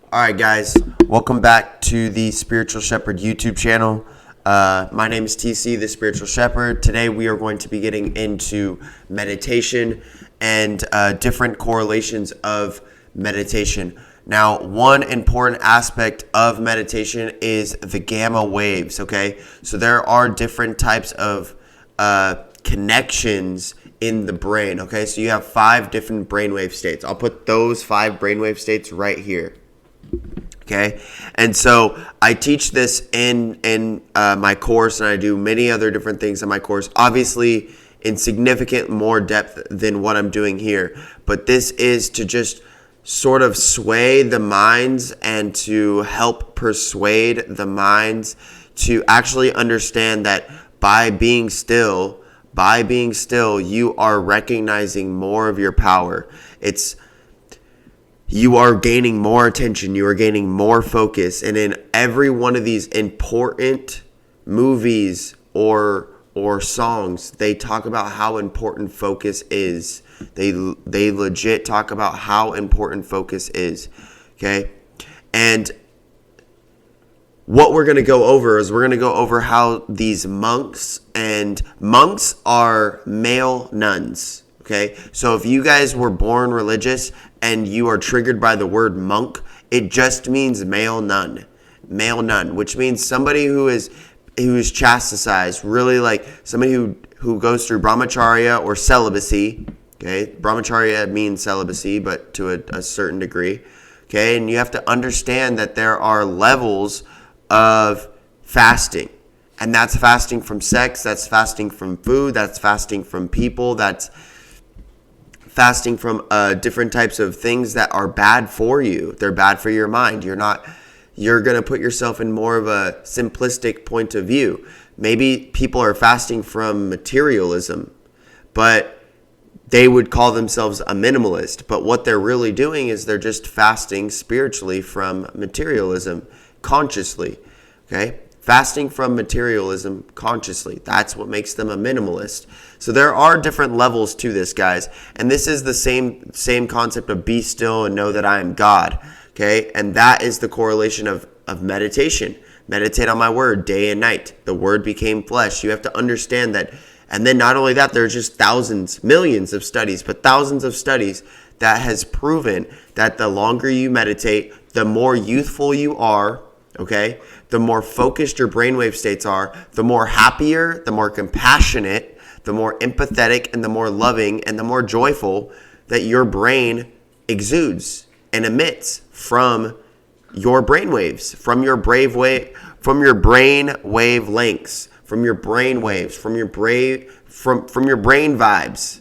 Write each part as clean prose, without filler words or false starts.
All right, guys, welcome back to the Spiritual Shepherd YouTube channel. My name is TC, the Spiritual Shepherd. Today we are going to be getting into meditation and different correlations of meditation. Now, one important aspect of meditation is the gamma waves, okay? So there are different types of connections in the brain, okay? So you have 5 different brainwave states. I'll put those 5 brainwave states right here. Okay, and so I teach this in my course, and I do many other different things in my course, obviously in significant more depth than what I'm doing here. But this is to just sort of sway the minds and to help persuade the minds to actually understand that by being still, you are recognizing more of your power. You are gaining more attention. You are gaining more focus. And in every one of these important movies or songs, they talk about how important focus is. They legit talk about how important focus is. Okay? And what we're going to go over is we're going to go over how these monks are male nuns. Okay, so if you guys were born religious and you are triggered by the word monk, it just means male nun, which means somebody who is chastised, really like somebody who goes through brahmacharya or celibacy. Okay, brahmacharya means celibacy, but to a certain degree. Okay, and you have to understand that there are levels of fasting. And that's fasting from sex, that's fasting from food, that's fasting from people, that's fasting from different types of things that are bad for you. They're bad for your mind. You're going to put yourself in more of a simplistic point of view. Maybe people are fasting from materialism, but they would call themselves a minimalist. But what they're really doing is they're just fasting spiritually from materialism consciously. Okay? Fasting from materialism consciously. That's what makes them a minimalist. So there are different levels to this, guys. And this is the same concept of be still and know that I am God. Okay? And that is the correlation of meditation. Meditate on my word day and night. The word became flesh. You have to understand that. And then not only that, there's just thousands, millions of studies, but thousands of studies that has proven that the longer you meditate, the more youthful you are. Okay, the more focused your brainwave states are, the more happier, the more compassionate, the more empathetic, and the more loving, and the more joyful that your brain exudes and emits from your brainwaves, from your brain wavelengths, from your brain waves, from your brain vibes.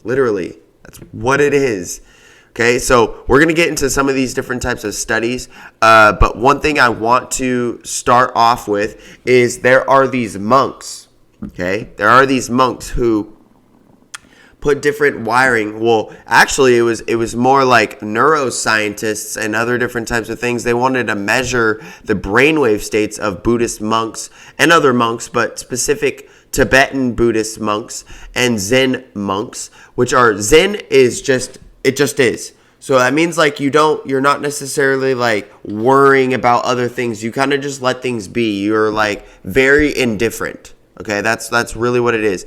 Literally, that's what it is. Okay, so we're going to get into some of these different types of studies, but one thing I want to start off with is there are these monks, okay? There are these monks who put different wiring. Well, actually, it was more like neuroscientists and other different types of things. They wanted to measure the brainwave states of Buddhist monks and other monks, but specific Tibetan Buddhist monks and Zen monks, which are Zen is just... It just is. So that means like you're not necessarily like worrying about other things. You kind of just let things be. You're like very indifferent. Okay, that's really what it is.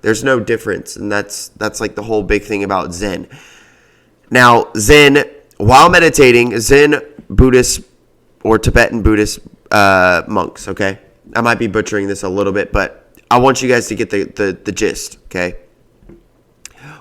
There's no difference, and that's like the whole big thing about Zen. Now, Zen, while meditating, Zen Buddhist or Tibetan Buddhist monks, okay? I might be butchering this a little bit, but I want you guys to get the gist, okay?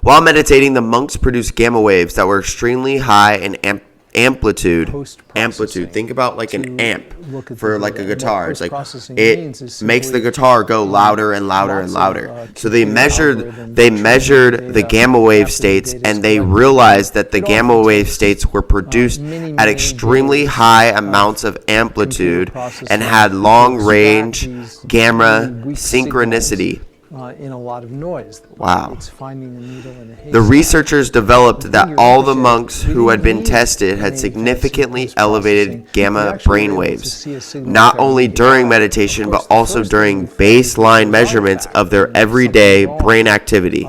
While meditating, the monks produced gamma waves that were extremely high in amplitude. Think about like an amp for like a guitar. It's like it makes the guitar go louder and louder and louder. So they measured the gamma wave states, and they realized that the gamma wave states were produced at extremely high amounts of amplitude and had long range gamma synchronicity. In a lot of noise. Wow. It's finding a needle in a haystack. The researchers developed that all the monks who had been tested had significantly elevated gamma brainwaves, not only during meditation, but also during baseline measurements of their everyday brain activity.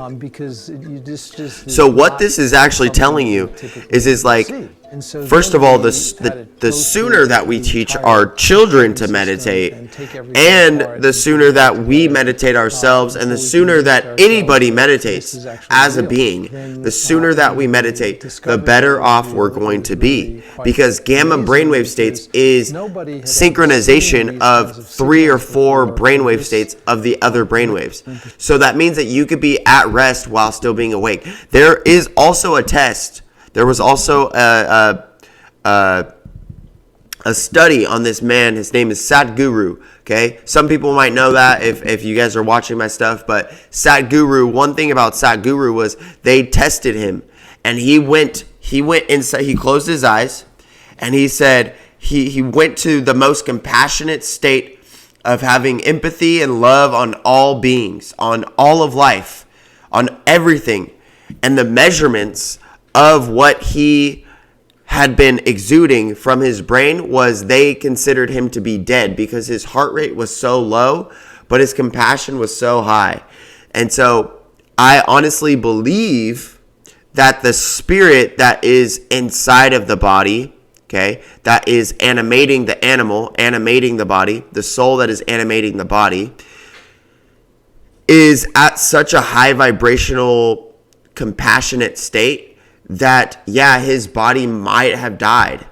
So what this is actually telling you is like And so first then of all, we had it the go sooner through that we the teach entire our children to system meditate, and take everything and apart the and sooner put it that we together, meditate ourselves, and the until we sooner convince that ourselves anybody that meditates this is actually as a real, being, then, the sooner that we we meditate, the discovered better that it off was we're real. going It to was be. really quite Because gamma amazing brainwave states because is nobody had ever synchronization seen these of kinds of 3 or signals 4 before for brainwave this states of the other brainwaves. So that means that you could be at rest while still being awake. There is also a test. There was also a study on this man. His name is Sadhguru. Okay, some people might know that if you guys are watching my stuff. But Sadhguru, one thing about Sadhguru was they tested him, and he went inside. He closed his eyes, and he said he went to the most compassionate state of having empathy and love on all beings, on all of life, on everything, and the measurements of what he had been exuding from his brain was they considered him to be dead because his heart rate was so low, but his compassion was so high. And so I honestly believe that the spirit that is inside of the body, okay, that is animating the animal, animating the body, the soul that is animating the body, is at such a high vibrational, compassionate state that, yeah, his body might have died.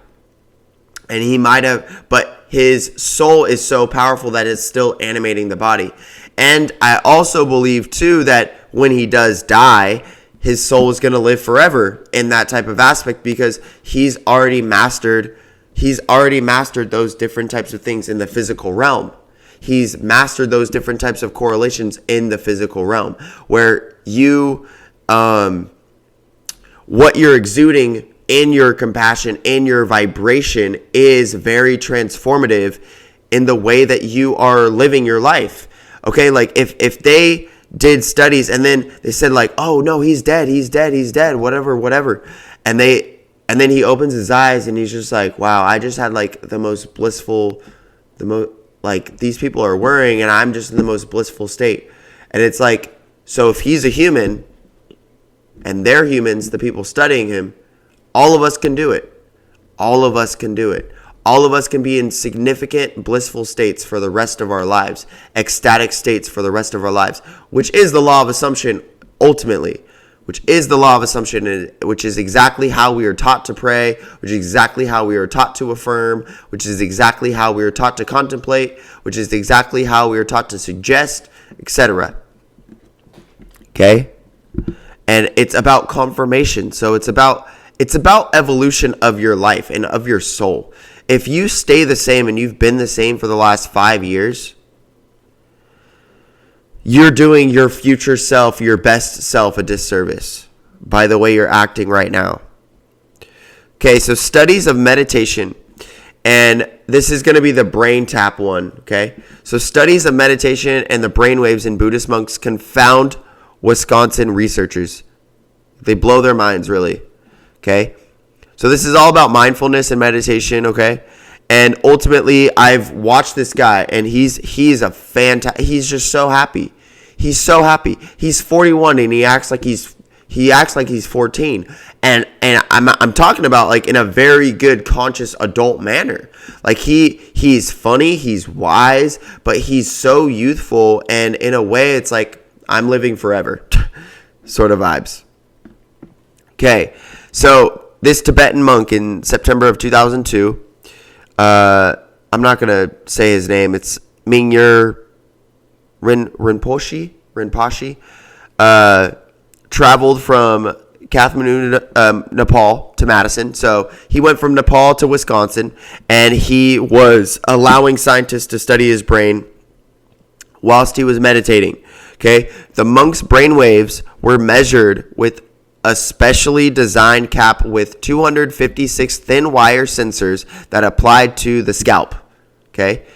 And he might have, but his soul is so powerful that it's still animating the body. And I also believe, too, that when he does die, his soul is going to live forever in that type of aspect because he's already mastered those different types of things in the physical realm. He's mastered those different types of correlations in the physical realm where you, what you're exuding in your compassion, in your vibration is very transformative in the way that you are living your life. Okay, like if they did studies and then they said like, oh no, he's dead, whatever. And then he opens his eyes and he's just like, wow, I just had like the most blissful, like these people are worrying and I'm just in the most blissful state. And it's like, so if he's a human and they're humans, the people studying him, all of us can do it. All of us can do it. All of us can be in significant blissful states for the rest of our lives, ecstatic states for the rest of our lives, which is the law of assumption ultimately, which is the law of assumption, which is exactly how we are taught to pray, which is exactly how we are taught to affirm, which is exactly how we are taught to contemplate, which is exactly how we are taught to suggest, etc. Okay? And it's about confirmation. So it's about evolution of your life and of your soul. If you stay the same and you've been the same for the last 5 years, you're doing your future self, your best self, a disservice by the way you're acting right now. Okay, so studies of meditation, and this is going to be the brain tap one, okay? So studies of meditation and the brainwaves in Buddhist monks confound Wisconsin researchers. They blow their minds, really, okay? So this is all about mindfulness and meditation, okay? And ultimately, I've watched this guy, and he's a fantastic. He's just so happy. He's so happy. He's 41, and he acts like he's 14. And I'm talking about like in a very good, conscious adult manner. Like he's funny, he's wise, but he's so youthful, and in a way, it's like I'm living forever, sort of vibes. Okay, so this Tibetan monk in September of 2002, I'm not going to say his name. It's Mingyur Rinpoche, traveled from Kathmandu, Nepal to Madison. So he went from Nepal to Wisconsin, and he was allowing scientists to study his brain whilst he was meditating. Okay, the monk's brain waves were measured with a specially designed cap with 256 thin wire sensors that applied to the scalp. Okay.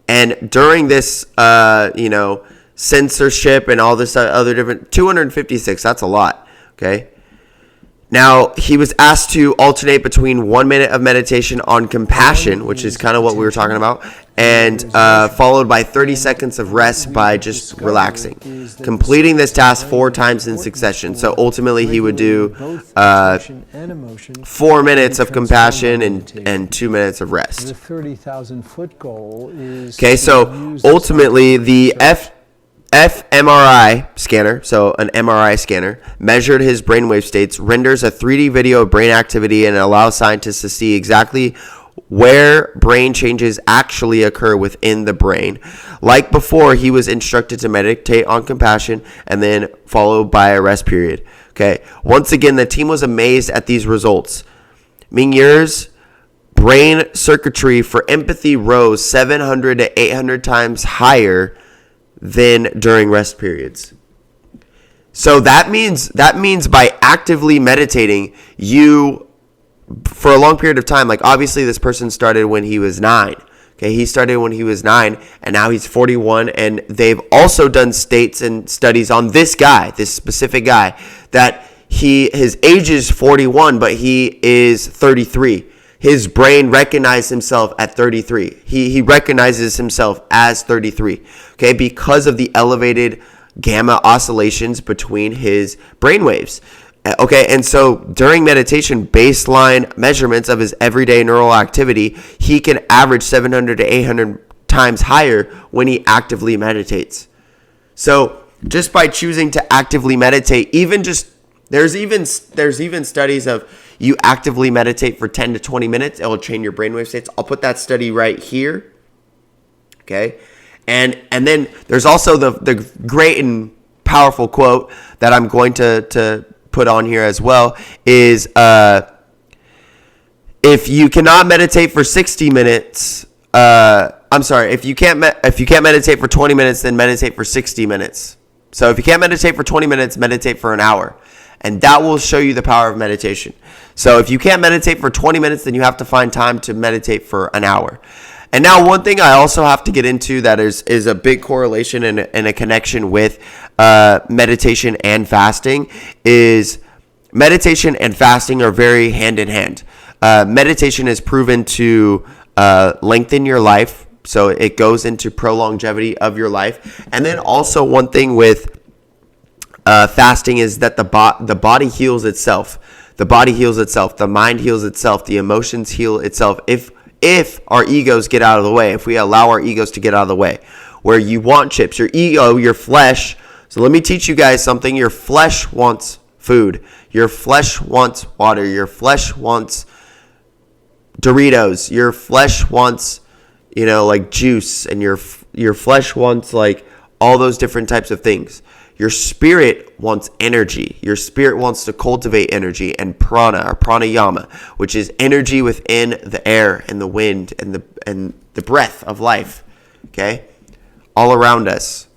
And during this, censorship and all this other different 256, that's a lot. Okay. Now he was asked to alternate between 1 minute of meditation on compassion, which is kind of what we were talking about, and followed by 30 seconds of rest by just relaxing. Completing this task 4 times in succession. So ultimately, he would do 4 minutes of compassion and 2 minutes of rest. The 30,000-foot goal is Okay, so ultimately, the fMRI scanner, so an MRI scanner, measured his brainwave states, renders a 3D video of brain activity, and allows scientists to see exactly where brain changes actually occur within the brain. Like before, he was instructed to meditate on compassion and then followed by a rest period. Okay. Once again, the team was amazed at these results. Mingier's brain circuitry for empathy rose 700 to 800 times higher than during rest periods. So that means by actively meditating, you, for a long period of time, like obviously this person started when he was 9. Okay, he started when he was 9, and now he's 41, and they've also done states and studies on this guy, this specific guy, that his age is 41, but he is 33. His brain recognized himself at 33. He recognizes himself as 33, okay, because of the elevated gamma oscillations between his brain waves. Okay, and so during meditation, baseline measurements of his everyday neural activity, he can average 700 to 800 times higher when he actively meditates. So just by choosing to actively meditate, there's even studies of you actively meditate for 10 to 20 minutes, it will change your brainwave states. I'll put that study right here. Okay, and then there's also the great and powerful quote that I'm going to put on here as well is if you cannot meditate for 60 minutes, if you can't meditate for 20 minutes, then meditate for 60 minutes. So if you can't meditate for 20 minutes, meditate for an hour. And that will show you the power of meditation. So if you can't meditate for 20 minutes, then you have to find time to meditate for an hour. And now one thing I also have to get into that is a big correlation and a connection with meditation and fasting is meditation and fasting are very hand in hand. Meditation is proven to lengthen your life. So it goes into longevity of your life. And then also one thing with fasting is that the body heals itself. The body heals itself. The mind heals itself. The emotions heal itself. If our egos get out of the way, if we allow our egos to get out of the way, where you want chips, your ego, your flesh. So let me teach you guys something. Your flesh wants food. Your flesh wants water. Your flesh wants Doritos. Your flesh wants, like juice, and your flesh wants like all those different types of things. Your spirit wants energy. Your spirit wants to cultivate energy and prana or pranayama, which is energy within the air and the wind and the breath of life. Okay? All around us.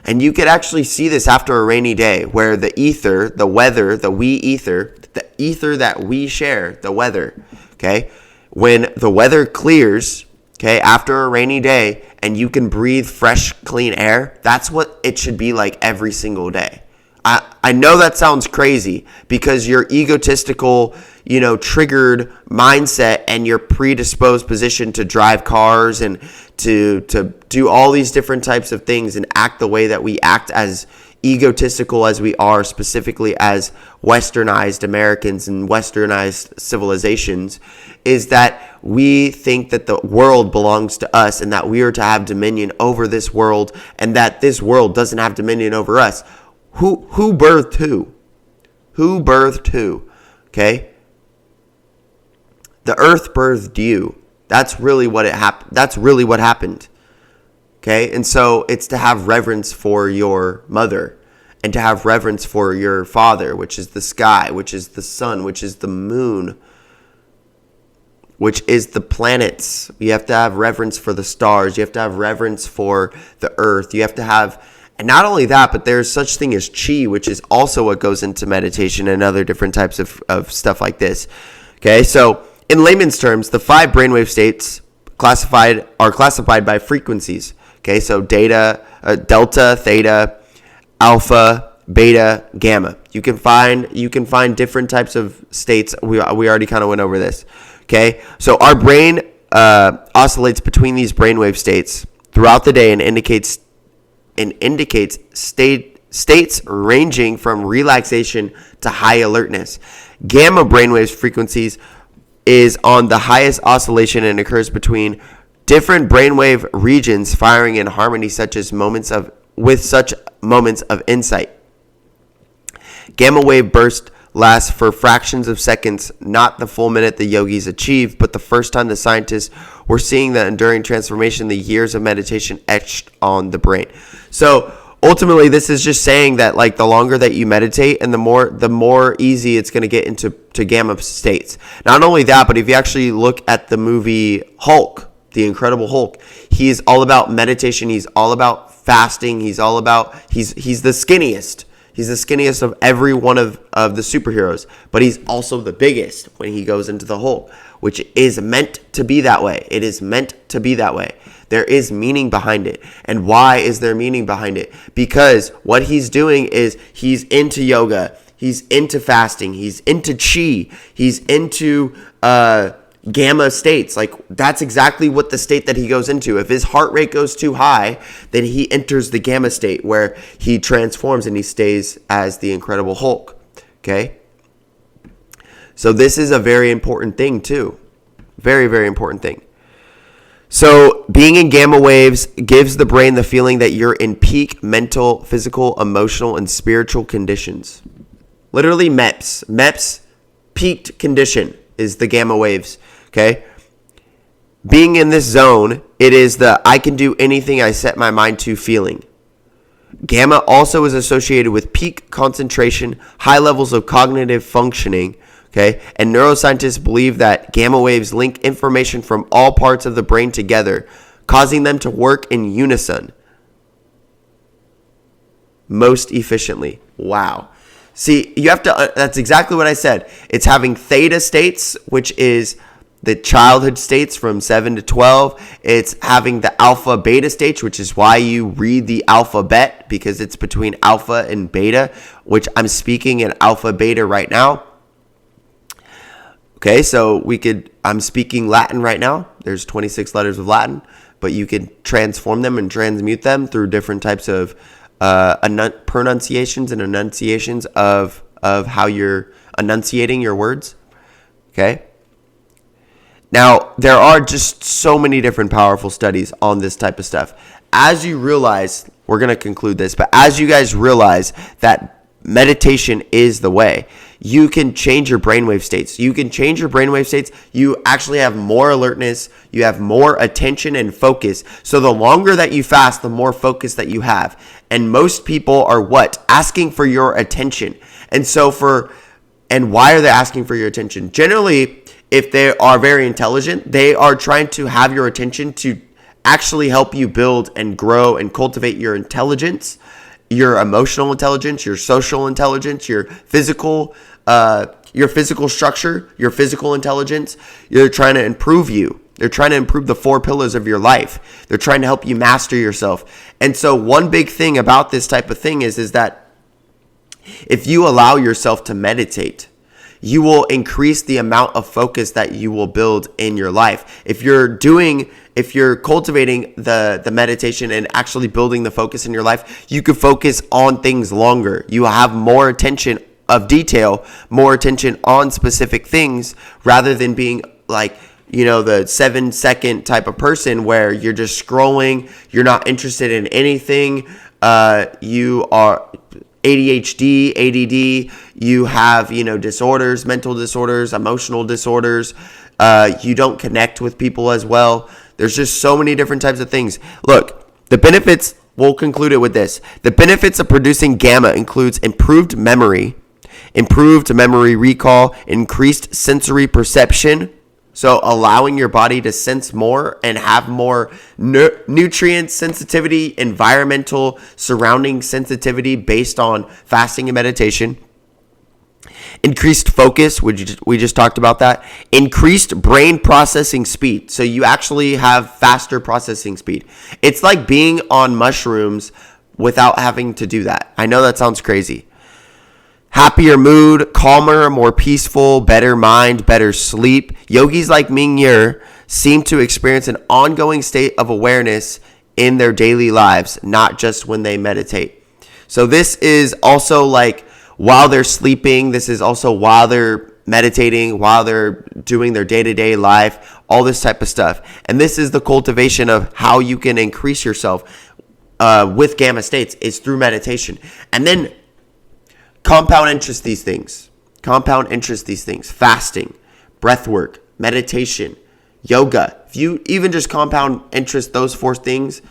And you could actually see this after a rainy day where the ether, the weather, the ether that we share, the weather, okay? When the weather clears, okay, after a rainy day, and you can breathe fresh, clean air, that's what it should be like every single day. I know that sounds crazy because your egotistical, triggered mindset and your predisposed position to drive cars and to do all these different types of things and act the way that we act, as egotistical as we are, specifically as westernized Americans and westernized civilizations, is that we think that the world belongs to us and that we are to have dominion over this world and that this world doesn't have dominion over us. Who birthed who? Who birthed who? Okay? The earth birthed you. That's really what That's really what happened. Okay? And so it's to have reverence for your mother and to have reverence for your father, which is the sky, which is the sun, which is the moon, which is the planets. You have to have reverence for the stars. You have to have reverence for the earth. You have to have, and not only that, but there's such thing as chi, which is also what goes into meditation and other different types of stuff like this. Okay, so in layman's terms, the 5 brainwave states are classified by frequencies. Okay, so delta, theta, alpha, beta, gamma. You can find different types of states. We already kind of went over this. Okay, so our brain oscillates between these brainwave states throughout the day and indicates states ranging from relaxation to high alertness. Gamma brainwaves frequencies is on the highest oscillation and occurs between different brainwave regions firing in harmony, such moments of insight. Gamma wave burst lasts for fractions of seconds, not the full minute the yogis achieved, but the first time the scientists were seeing the enduring transformation, the years of meditation etched on the brain. So ultimately, this is just saying that like the longer that you meditate and the more easy it's going to get into gamma states. Not only that, but if you actually look at the movie Hulk, The Incredible Hulk, he's all about meditation. He's all about fasting. He's the skinniest. He's the skinniest of every one of the superheroes, but he's also the biggest when he goes into the Hulk, which is meant to be that way. It is meant to be that way. There is meaning behind it. And why is there meaning behind it? Because what he's doing is he's into yoga. He's into fasting. He's into chi. He's into gamma states. Like that's exactly what the state that he goes into. If his heart rate goes too high, then he enters the gamma state where he transforms and he stays as the Incredible Hulk. Okay? So this is a very important thing too. Very, very important thing. So being in gamma waves gives the brain the feeling that you're in peak mental, physical, emotional, and spiritual conditions. Literally MEPS. MEPS, peaked condition, is the gamma waves. Okay? Being in this zone, it is the I can do anything I set my mind to feeling. Gamma also is associated with peak concentration, high levels of cognitive functioning. Okay, and neuroscientists believe that gamma waves link information from all parts of the brain together, causing them to work in unison most efficiently. Wow. See, you have to, that's exactly what I said. It's having theta states, which is the childhood states from 7 to 12. It's having the alpha beta states, which is why you read the alphabet, because it's between alpha and beta, which I'm speaking in alpha beta right now. Okay, so I'm speaking Latin right now. There's 26 letters of Latin, but you can transform them and transmute them through different types of pronunciations and enunciations of how you're enunciating your words. Okay. Now, there are just so many different powerful studies on this type of stuff. As you realize, we're going to conclude this, but as you guys realize that meditation is the way, you can change your brainwave states. You can change your brainwave states. You actually have more alertness. You have more attention and focus. So the longer that you fast, the more focus that you have. And most people are what? Asking for your attention. And why are they asking for your attention? Generally, if they are very intelligent, they are trying to have your attention to actually help you build and grow and cultivate your intelligence, your emotional intelligence, your social intelligence, your physical structure, your physical intelligence. They're trying to improve you. They're trying to improve the 4 pillars of your life. They're trying to help you master yourself. And so one big thing about this type of thing is that if you allow yourself to meditate, you will increase the amount of focus that you will build in your life. If you're cultivating the meditation and actually building the focus in your life, you could focus on things longer. You have more attention of detail, more attention on specific things, rather than being like, the 7-second type of person where you're just scrolling, you're not interested in anything, you are ADHD, ADD, you have, disorders, mental disorders, emotional disorders, you don't connect with people as well. There's just so many different types of things. Look, the benefits, we'll conclude it with this. The benefits of producing gamma includes improved memory recall, increased sensory perception, so allowing your body to sense more and have more nutrient sensitivity, environmental surrounding sensitivity based on fasting and meditation. Increased focus, we just talked about that. Increased brain processing speed, so you actually have faster processing speed. It's like being on mushrooms without having to do that. I know that sounds crazy. happier mood, calmer, more peaceful, better mind, better sleep. Yogis like Ming Yer seem to experience an ongoing state of awareness in their daily lives, not just when they meditate. So this is also like while they're sleeping. This is also while they're meditating, while they're doing their day-to-day life, all this type of stuff. And this is the cultivation of how you can increase yourself with gamma states, is through meditation. And then compound interest these things. Compound interest these things. Fasting, breath work, meditation, yoga. If you even just compound interest those 4 things,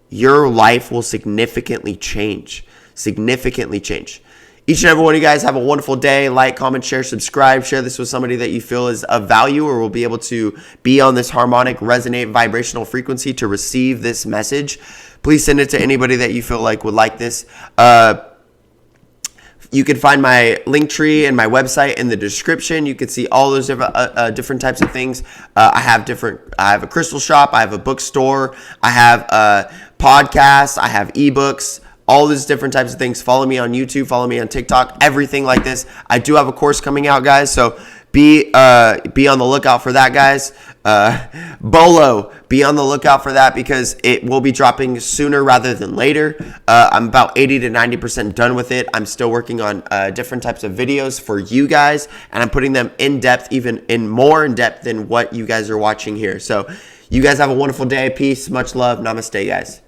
your life will significantly change. Significantly change. Each and every one of you guys have a wonderful day. Like, comment, share, subscribe. Share this with somebody that you feel is of value or will be able to be on this harmonic, resonate, vibrational frequency to receive this message. Please send it to anybody that you feel like would like this. You can find my link tree and my website in the description. You can see all those different types of things. I have a crystal shop. I have a bookstore. I have podcasts. I have ebooks. All these different types of things. Follow me on YouTube. Follow me on TikTok. Everything like this. I do have a course coming out, guys. So be on the lookout for that, guys. Bolo, be on the lookout for that because it will be dropping sooner rather than later. I'm about 80 to 90% done with it. I'm still working on different types of videos for you guys, and I'm putting them in depth, even more in depth than what you guys are watching here. So you guys have a wonderful day. Peace. Much love. Namaste, guys.